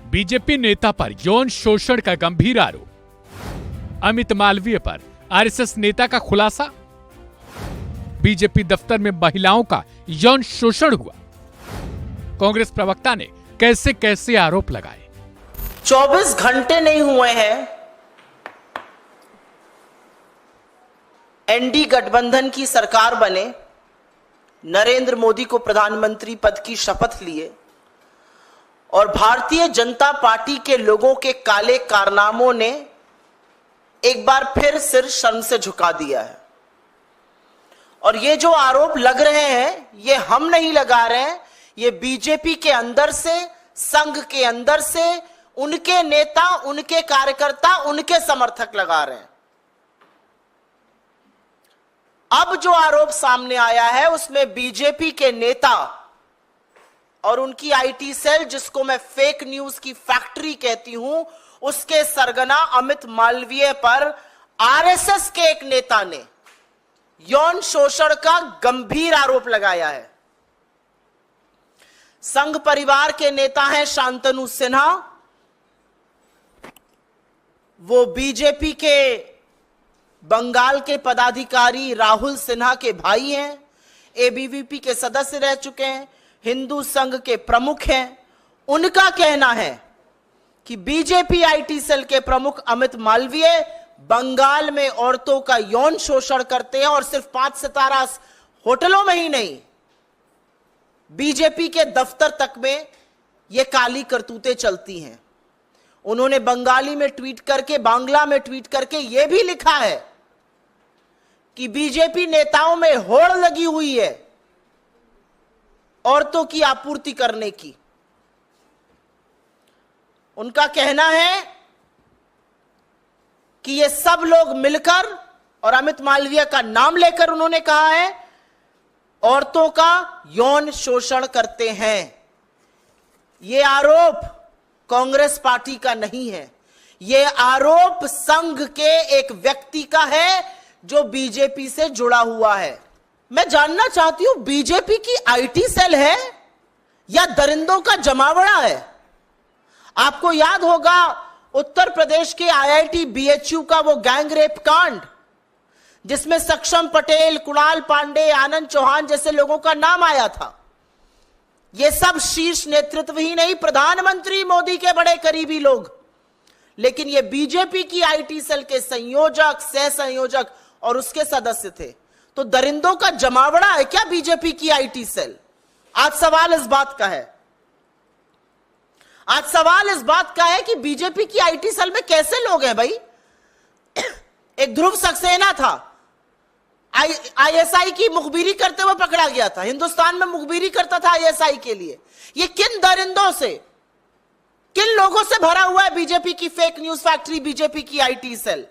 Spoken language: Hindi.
बीजेपी नेता पर यौन शोषण का गंभीर आरोप। अमित मालवीय पर आरएसएस नेता का खुलासा। बीजेपी दफ्तर में महिलाओं का यौन शोषण हुआ। कांग्रेस प्रवक्ता ने कैसे कैसे आरोप लगाए। 24 घंटे नहीं हुए हैं एनडी गठबंधन की सरकार बने, नरेंद्र मोदी को प्रधानमंत्री पद की शपथ लिए और भारतीय जनता पार्टी के लोगों के काले कारनामों ने एक बार फिर सिर शर्म से झुका दिया है। और ये जो आरोप लग रहे हैं ये हम नहीं लगा रहे हैं, ये बीजेपी के अंदर से, संघ के अंदर से उनके नेता, उनके कार्यकर्ता, उनके समर्थक लगा रहे हैं। अब जो आरोप सामने आया है उसमें बीजेपी के नेता और उनकी आईटी सेल, जिसको मैं फेक न्यूज की फैक्ट्री कहती हूं, उसके सरगना अमित मालवीय पर आरएसएस के एक नेता ने यौन शोषण का गंभीर आरोप लगाया है। संघ परिवार के नेता हैं शांतनु सिन्हा, वो बीजेपी के बंगाल के पदाधिकारी राहुल सिन्हा के भाई हैं, एबीवीपी के सदस्य रह चुके हैं, हिंदू संघ के प्रमुख हैं। उनका कहना है कि बीजेपी आईटी सेल के प्रमुख अमित मालवीय बंगाल में औरतों का यौन शोषण करते हैं और सिर्फ 5 सितारा होटलों में ही नहीं, बीजेपी के दफ्तर तक में यह काली करतूतें चलती हैं। उन्होंने बंगाली में ट्वीट करके, बांग्ला में ट्वीट करके यह भी लिखा है कि बीजेपी नेताओं में होड़ लगी हुई है औरतों की आपूर्ति करने की। उनका कहना है कि ये सब लोग मिलकर, और अमित मालवीय का नाम लेकर उन्होंने कहा है, औरतों का यौन शोषण करते हैं। ये आरोप कांग्रेस पार्टी का नहीं है, ये आरोप संघ के एक व्यक्ति का है जो बीजेपी से जुड़ा हुआ है। मैं जानना चाहती हूं, बीजेपी की आईटी सेल है या दरिंदों का जमावड़ा है? आपको याद होगा उत्तर प्रदेश के आईआईटी बीएचयू का वो गैंग रेप कांड, जिसमें सक्षम पटेल, कुणाल पांडे, आनंद चौहान जैसे लोगों का नाम आया था। ये सब शीर्ष नेतृत्व ही नहीं, प्रधानमंत्री मोदी के बड़े करीबी लोग, लेकिन ये बीजेपी की आईटी सेल के संयोजक, सह संयोजक और उसके सदस्य थे। तो दरिंदों का जमावड़ा है क्या बीजेपी की आईटी सेल? आज सवाल इस बात का है, आज सवाल इस बात का है कि बीजेपी की आईटी सेल में कैसे लोग हैं भाई? एक ध्रुव सक्सेना था, आईएसआई की मुखबिरी करते हुए पकड़ा गया था, हिंदुस्तान में मुखबिरी करता था आईएसआई के लिए। ये किन दरिंदों से, किन लोगों से भरा हुआ है बीजेपी की फेक न्यूज फैक्ट्री, बीजेपी की आईटी सेल?